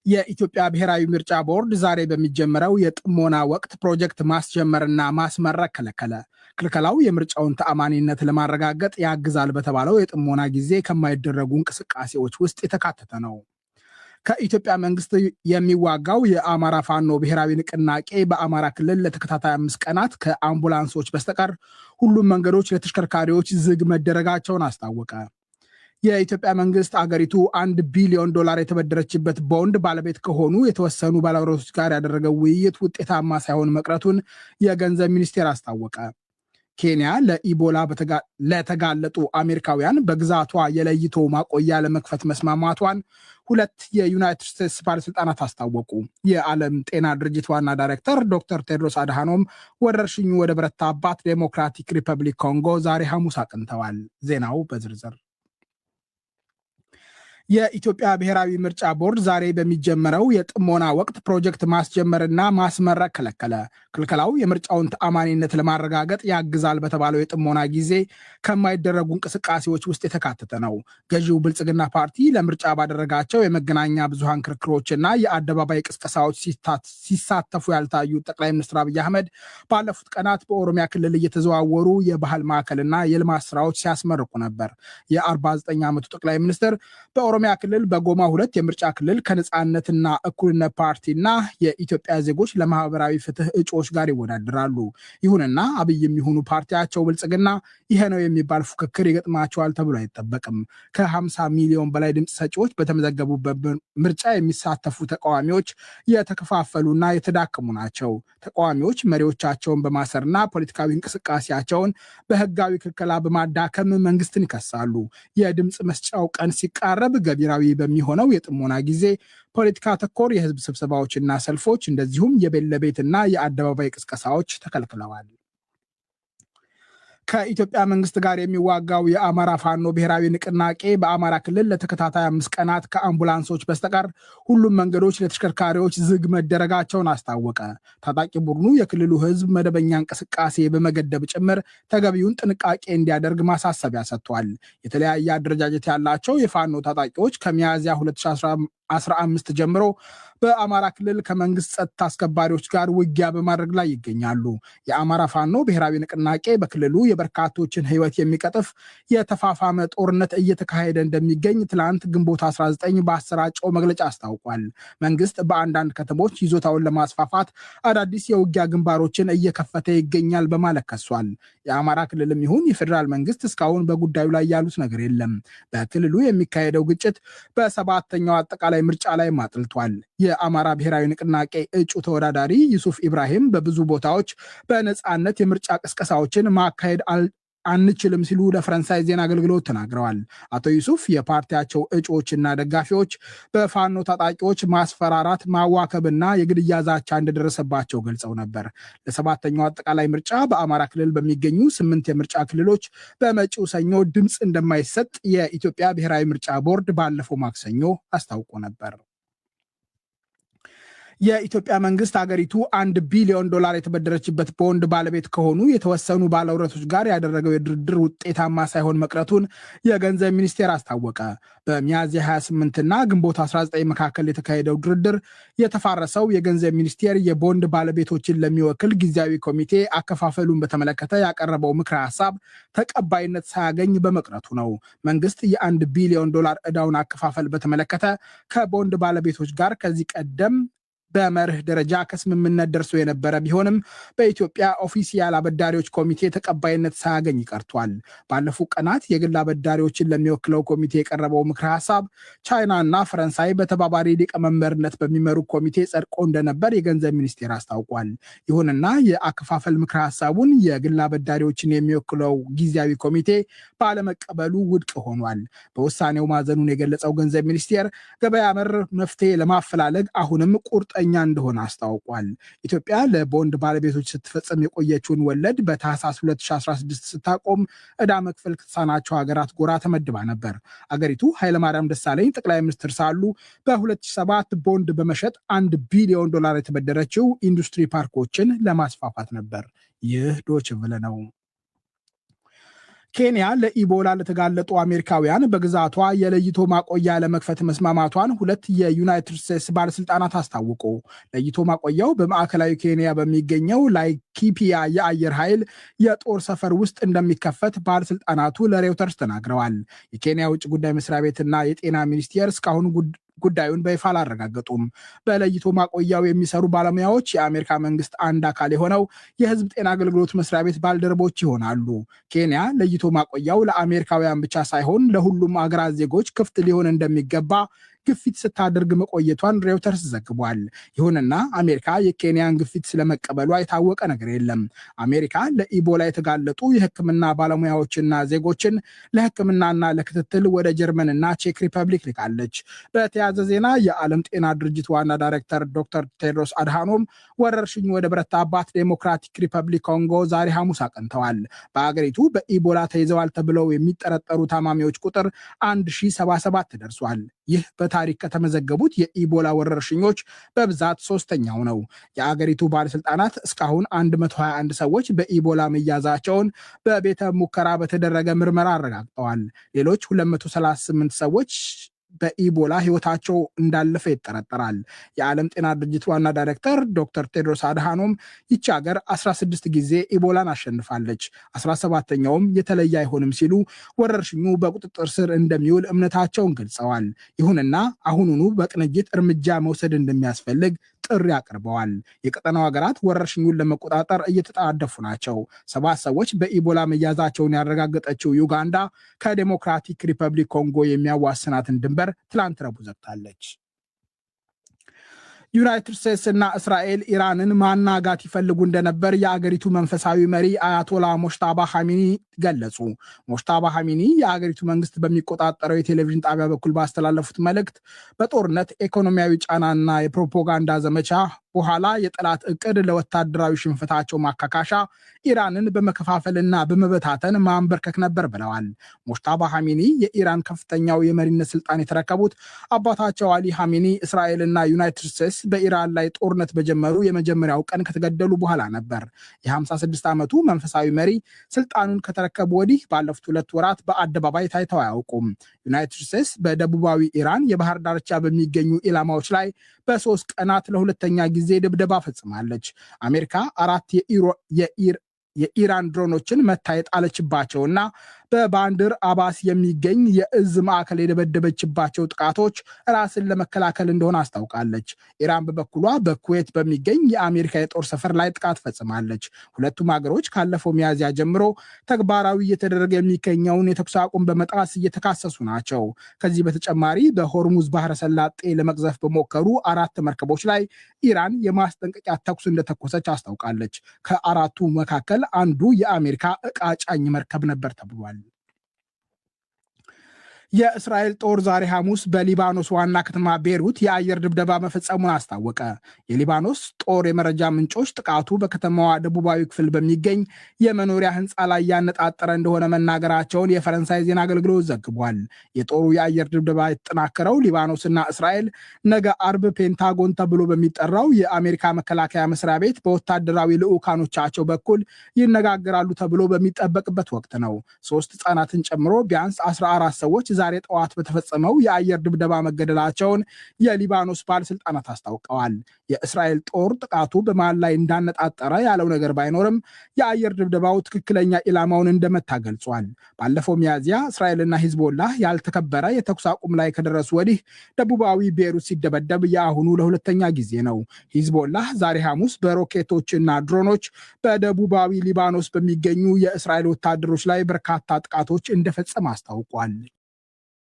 የኢትዮጵያ ብሔራዊ ምርጫ ቦርድ ዛሬ በሚጀምረው የጥሞና ወቅት ፕሮጀክት ማስጀመርና ማስመረቅ ከለከለ። ክልከላው የምርጫውን ተአማኒነት ለማረጋገጥ ያግዛል በተባለው የጥሞና ጊዜ ከማይደረጉ እንቅስቃሴዎች ውስጥ የተካተተ ነው። ከኢትዮጵያ መንግስት የሚዋጋው የአማራ ፋኖ ብሔራዊ ንቅናቄ በአማራ ክልል ለተከታታይ 5 ቀናት ከአምቡላንሶች በስተቀር ሁሉም መንገዶች ለተሽከርካሪዎች ዝግ መደረጋቸውን አስታወቀ። የኢትዮጵያ መንግስት አገሪቱ $1 ቢሊዮን የተበደረችበት ቦንድ ባለቤት ከሆኑ የተወሰኑ ባለውረቶች ጋር ያደረገው ውይይት ውጤታማ ሳይሆን መቅረቱን የገንዘብ ሚኒስቴር አስታወቀ። ኬንያ ለኢቦላ ለተጋለጡ አሜሪካውያን በግዛቷ የለይቶ ማቆያ ለመክፈት መስማማቷን 2 የዩናይትድ ስቴትስ ባለስልጣናት አስታወቁ። የዓለም ጤና ድርጅት ዋና ዳይሬክተር ዶክተር ቴድሮስ አድሃኖም ወረርሽኙ ወደ በረታባት ዴሞክራቲክ ሪፐብሊክ ኮንጎ ዛሬ ሐሙስ አቅንተዋል። ዜናው በዝርዝር የኢትዮጵያ ብሔራዊ ምርጫ ቦርድ ዛሬ በሚጀምረው የጥሞና ወቅት ፕሮጀክት ማስጀመርና ማስመረቅ ከለከለ። ክልከላው የምርጫውን ተአማኒነት ለማረጋገጥ ያግዛል በተባለው የጥሞና ጊዜ ከማይደረጉ እንቅስቃሴዎች ውስጥ የተካተተ ነው። ገዢው ብልጽግና ፓርቲ ለምርጫ ባደረጋቸው የመገናኛ ብዙሃን ክርክሮችና የአደባባይ ቅስቀሳዎች ሲሳተፉ ያልታዩት ጠቅላይ ሚኒስትር አብይ አህመድ ባለፉት ቀናት በኦሮሚያ ክልል እየተዘዋወሩ የባህል ማዕከልና የልማት ስራዎች ሲያስመርቁ ነበር። የ49 ዓመቱ ጠቅላይ ሚኒስትር በኦሮሚያ ክልል በጎማ 2 የምርጫ ክልል ከነጻነትና እኩልነት ፓርቲና የኢትዮጵያ ዜጎች ለማህበራዊ ፍትህ እጩዎች ጋር ይወዳደራሉ። ይሁንና አብይ የሚሆኑ ፓርቲያቸው ብልጽግና ይሄ ነው የሚባል ፉክክር ይገጥማቸዋል ተብሎ አይጠበቅም። ከ50 ሚሊዮን በላይ ድምፅ ሰጪዎች በተመዘገቡበት ምርጫ የሚሳተፉ ተቃዋሚዎች የተከፋፈሉና የተዳከሙ ናቸው። ተቃዋሚዎች መሪዎቻቸውን በማሰርና ፖለቲካዊ እንቅስቃሴያቸውን በህጋዊ ክልከላ በማዳከም መንግስትን ይከሳሉ። የድምፅ መስጫው ቀን ሲቃረብ ገቢራዊ በሚሆነው የጥሞና ጊዜ ፖለቲካ ተኮር የህዝብ ስብሰባዎችና ሰልፎች እንደዚሁም የቤት ለቤትና የአደባባይ ቅስቀሳዎች ተከልክለዋል። ከኢትዮጵያ መንግስት ጋር የሚዋጋው የአማራ ፋኖ ብሔራዊ ንቅናቄ በአማራ ክልል ለተከታታይ 5 ቀናት ከአምቡላንሶች በስተቀር ሁሉም መንገዶች ለተሽከርካሪዎች ዝግ መደረጋቸውን አስታወቀ። ታጣቂ ቡድኑ የክልሉ ህዝብ መደበኛ እንቅስቃሴ በመገደብ ጭምር ተገቢውን ጥንቃቄ እንዲያደርግ ማሳሰቢያ ሰጥቷል። የተለያየ አደረጃጀት ያላቸው የፋኖ ታጣቂዎች ከሚያዝያ 2015 ጀምሮ በአማራ ክልል ከመንግስት ጸጥታ አስከባሪዎች ጋር ውጊያ በማድረግ ላይ ይገኛሉ። የአማራ ፋኖ ብሔራዊ ንቅናቄ በክልሉ የበርካቶችን ህይወት የሚቀጥፍ የተፋፋመ ጦርነት እየተካሄደ እንደሚገኝ ትላንት ግንቦት 19 በአሰራጨው መግለጫ አስታውቋል። መንግስት በአንዳንድ ከተሞች ይዞታውን ለማስፋፋት አዳዲስ የውጊያ ግንባሮችን እየከፈተ ይገኛል በማለት ከሷል። የአማራ ክልልም ይሁን የፌዴራል መንግስት እስካሁን በጉዳዩ ላይ ያሉት ነገር የለም። በክልሉ የሚካሄደው ግጭት በ7ኛው አጠቃላይ ምርጫ ላይ ማጥልቷል። የአማራ ብሔራዊ ንቅናቄ እጩ ተወዳዳሪ ዩሱፍ ኢብራሂም በብዙ ቦታዎች በነጻነት የምርጫ ቅስቀሳዎችን ማካሄድ አንችልም ሲሉ ለፈረንሳይ ዜና አገልግሎት ተናግረዋል። አቶ ዩሱፍ የፓርቲያቸው እጩዎችና ደጋፊዎች በፋኖ ታጣቂዎች ማስፈራራት፣ ማዋከብና የግድያ ዛቻ እንደደረሰባቸው ገልጸው ነበር። ለ7ኛው አጠቃላይ ምርጫ በአማራ ክልል በሚገኙ 8 የምርጫ ክልሎች በመጪው ሰኞ ድምፅ እንደማይሰጥ የኢትዮጵያ ብሔራዊ ምርጫ ቦርድ ባለፈው ማክሰኞ አስታውቆ ነበር። የኢትዮጵያ መንግስት አገሪቱ $1 ቢሊዮን የተበደረችበት ቦንድ ባለቤት ከሆኑ የተወሰኑ ባለውረቶች ጋር ያደረገው የድርድር ውጤታማ ሳይሆን መቅረቱን የገንዘብ ሚኒስቴር አስታወቀ። በሚያዝያ 28ና ግንቦት 19 መካከል የተካሄደው ድርድር የተፋረሰው የገንዘብ ሚኒስቴር የቦንድ ባለቤቶችን ለሚወክል ጊዜያዊ ኮሚቴ አከፋፈሉን በተመለከተ ያቀረበው ምክረ ሀሳብ ተቀባይነት ሳያገኝ በመቅረቱ ነው። መንግስት የ$1 ቢሊዮን ዕዳውን አከፋፈል በተመለከተ ከቦንድ ባለቤቶች ጋር ከዚህ ቀደም በመርህ ደረጃ ከስምምነት ደርሶ የነበረ ቢሆንም በኢትዮጵያ ኦፊሲያል አበዳሪዎች ኮሚቴ ተቀባይነት ሳያገኝ ቀርቷል። ባለፉት ቀናት የግል አበዳሪዎችን ለሚወክለው ኮሚቴ የቀረበው ምክረ ሀሳብ ቻይናና ፈረንሳይ በተባባሪ ሊቀመንበርነት በሚመሩ ኮሚቴ ጸድቆ እንደነበር የገንዘብ ሚኒስቴር አስታውቋል። ይሁንና የአከፋፈል ምክረ ሀሳቡን የግል አበዳሪዎችን የሚወክለው ጊዜያዊ ኮሚቴ ባለመቀበሉ ውድቅ ሆኗል። በውሳኔው ማዘኑን የገለጸው ገንዘብ ሚኒስቴር ገበያ መር መፍትሄ ለማፈላለግ አሁንም ቁርጠኛ እንደሆነ አስታውቋል። ኢትዮጵያ ለቦንድ ባለቤቶች ስትፈጽም የቆየችውን ወለድ በታህሳስ 2016 ስታቆም ዕዳ መክፈል ከተሳናቸው ሀገራት ጎራ ተመድባ ነበር። አገሪቱ ኃይለማርያም ደሳለኝ ጠቅላይ ሚኒስትር ሳሉ በ2007 ቦንድ በመሸጥ $1 ቢሊዮን የተበደረችው ኢንዱስትሪ ፓርኮችን ለማስፋፋት ነበር። ይህ ዶይቼ ቬለ ነው። ኬንያ ለኢቦላ ለተጋለጡ አሜሪካውያን በግዛቷ የለይቶ ማቆያ ለመክፈት መስማማቷን ሁለት የዩናይትድ ስቴትስ ባለስልጣናት አስታወቁ። ለይቶ ማቆያው በማዕከላዊ ኬንያ በሚገኘው ላይኪፒያ የአየር ኃይል የጦር ሰፈር ውስጥ እንደሚከፈት ባለስልጣናቱ ለሬውተርስ ተናግረዋል። የኬንያ ውጭ ጉዳይ መስሪያ ቤትና የጤና ሚኒስቴር እስካሁን ጉዳዩን በይፋ አላረጋገጡም። በለይቶ ማቆያው የሚሰሩ ባለሙያዎች የአሜሪካ መንግስት አንድ አካል የሆነው የህዝብ ጤና አገልግሎት መስሪያ ቤት ባልደረቦች ይሆናሉ። ኬንያ ለይቶ ማቆያው ለአሜሪካውያን ብቻ ሳይሆን ለሁሉም አገራት ዜጎች ክፍት ሊሆን እንደሚገባ ግፊት ስታደርግ መቆየቷን ሬውተርስ ዘግቧል። ይሁንና አሜሪካ የኬንያን ግፊት ስለመቀበሏ የታወቀ ነገር የለም። አሜሪካ ለኢቦላ የተጋለጡ የሕክምና ባለሙያዎችና ዜጎችን ለሕክምናና ለክትትል ወደ ጀርመንና ቼክ ሪፐብሊክ ልካለች። በተያያዘ ዜና የዓለም ጤና ድርጅት ዋና ዳይሬክተር ዶክተር ቴድሮስ አድሃኖም ወረርሽኙ ወደ በረታባት ዴሞክራቲክ ሪፐብሊክ ኮንጎ ዛሬ ሐሙስ አቅንተዋል። በአገሪቱ በኢቦላ ተይዘዋል ተብለው የሚጠረጠሩ ታማሚዎች ቁጥር 1077 ደርሷል። ይህ በታሪክ ከተመዘገቡት የኢቦላ ወረርሽኞች በብዛት ሶስተኛው ነው። የአገሪቱ ባለስልጣናት እስካሁን 121 ሰዎች በኢቦላ መያዛቸውን በቤተ ሙከራ በተደረገ ምርመራ አረጋግጠዋል። ሌሎች 238 ሰዎች በኢቦላ ህይወታቸው እንዳለፈ ይጠረጠራል። የዓለም ጤና ድርጅት ዋና ዳይሬክተር ዶክተር ቴድሮስ አድሃኖም ይቺ ሀገር 16 ጊዜ ኢቦላን አሸንፋለች፣ 17ኛውም የተለየ አይሆንም ሲሉ ወረርሽኙ በቁጥጥር ስር እንደሚውል እምነታቸውን ገልጸዋል። ይሁንና አሁኑኑ በቅንጅት እርምጃ መውሰድ እንደሚያስፈልግ ጥሪ አቅርበዋል። የቀጠናው ሀገራት ወረርሽኙን ለመቆጣጠር እየተጣደፉ ናቸው። 7 ሰዎች በኢቦላ መያዛቸውን ያረጋገጠችው ዩጋንዳ ከዴሞክራቲክ ሪፐብሊክ ኮንጎ የሚያዋስናትን ድንበር ትላንት ረቡዕ ዘግታለች። ዩናይትድ ስቴትስ እና እስራኤል ኢራንን ማናጋት ይፈልጉ እንደነበር የአገሪቱ መንፈሳዊ መሪ አያቶላ ሞሽታባ ሐሚኒ ገለጹ። ሞሽታባ ሐሚኒ የአገሪቱ መንግስት በሚቆጣጠረው የቴሌቪዥን ጣቢያ በኩል ባስተላለፉት መልእክት በጦርነት ኢኮኖሚያዊ ጫናና የፕሮፓጋንዳ ዘመቻ በኋላ የጠላት እቅድ ለወታደራዊ ሽንፈታቸው ማካካሻ ኢራንን በመከፋፈልና በመበታተን ማንበርከክ ነበር ብለዋል። ሞሽታባ ሐሚኒ የኢራን ከፍተኛው የመሪነት ስልጣን የተረከቡት አባታቸው አሊ ሐሚኒ እስራኤልና ዩናይትድ ስቴትስ በኢራን ላይ ጦርነት በጀመሩ የመጀመሪያው ቀን ከተገደሉ በኋላ ነበር። የ56 ዓመቱ መንፈሳዊ መሪ ስልጣኑን ከተረከቡ ወዲህ ባለፉት 2 ወራት በአደባባይ ታይተው አያውቁም። ዩናይትድ ስቴትስ በደቡባዊ ኢራን የባህር ዳርቻ በሚገኙ ኢላማዎች ላይ በ3 ቀናት ለሁለተኛ ጊዜ ድብደባ ፈጽማለች። አሜሪካ 4 የኢራን ድሮኖችን መታ የጣለችባቸውና በባንድር አባስ የሚገኝ የእዝ ማዕከል የደበደበችባቸው ጥቃቶች ራስን ለመከላከል እንደሆነ አስታውቃለች። ኢራን በበኩሏ በኩዌት በሚገኝ የአሜሪካ የጦር ሰፈር ላይ ጥቃት ፈጽማለች። ሁለቱም ሀገሮች ካለፈው ሚያዝያ ጀምሮ ተግባራዊ እየተደረገ የሚገኘውን የተኩስ አቁም በመጣስ እየተካሰሱ ናቸው። ከዚህ በተጨማሪ በሆርሙዝ ባህረ ሰላጤ ለመቅዘፍ በሞከሩ 4 መርከቦች ላይ ኢራን የማስጠንቀቂያ ተኩስ እንደተኮሰች አስታውቃለች። ከ4ቱ መካከል አንዱ የአሜሪካ ዕቃ ጫኝ መርከብ ነበር ተብሏል። የእስራኤል ጦር ዛሬ ሐሙስ በሊባኖስ ዋና ከተማ ቤይሩት የአየር ድብደባ መፈጸሙን አስታወቀ። የሊባኖስ ጦር የመረጃ ምንጮች ጥቃቱ በከተማዋ ደቡባዊ ክፍል በሚገኝ የመኖሪያ ህንፃ ላይ ያነጣጠረ እንደሆነ መናገራቸውን የፈረንሳይ ዜና አገልግሎት ዘግቧል። የጦሩ የአየር ድብደባ የተጠናከረው ሊባኖስና እስራኤል ነገ አርብ ፔንታጎን ተብሎ በሚጠራው የአሜሪካ መከላከያ መስሪያ ቤት በወታደራዊ ልዑካኖቻቸው በኩል ይነጋገራሉ ተብሎ በሚጠበቅበት ወቅት ነው። 3 ህጻናትን ጨምሮ ቢያንስ 14 ሰዎች ዛሬ ጠዋት በተፈጸመው የአየር ድብደባ መገደላቸውን የሊባኖስ ባለስልጣናት አስታውቀዋል። የእስራኤል ጦር ጥቃቱ በማን ላይ እንዳነጣጠረ ያለው ነገር ባይኖርም የአየር ድብደባው ትክክለኛ ኢላማውን እንደመታ ገልጿል። ባለፈው ሚያዝያ እስራኤልና ሂዝቦላህ ያልተከበረ የተኩስ አቁም ላይ ከደረሱ ወዲህ ደቡባዊ ቤይሩት ሲደበደብ የአሁኑ ለሁለተኛ ጊዜ ነው። ሂዝቦላህ ዛሬ ሐሙስ በሮኬቶችና ድሮኖች በደቡባዊ ሊባኖስ በሚገኙ የእስራኤል ወታደሮች ላይ በርካታ ጥቃቶች እንደፈጸመ አስታውቋል።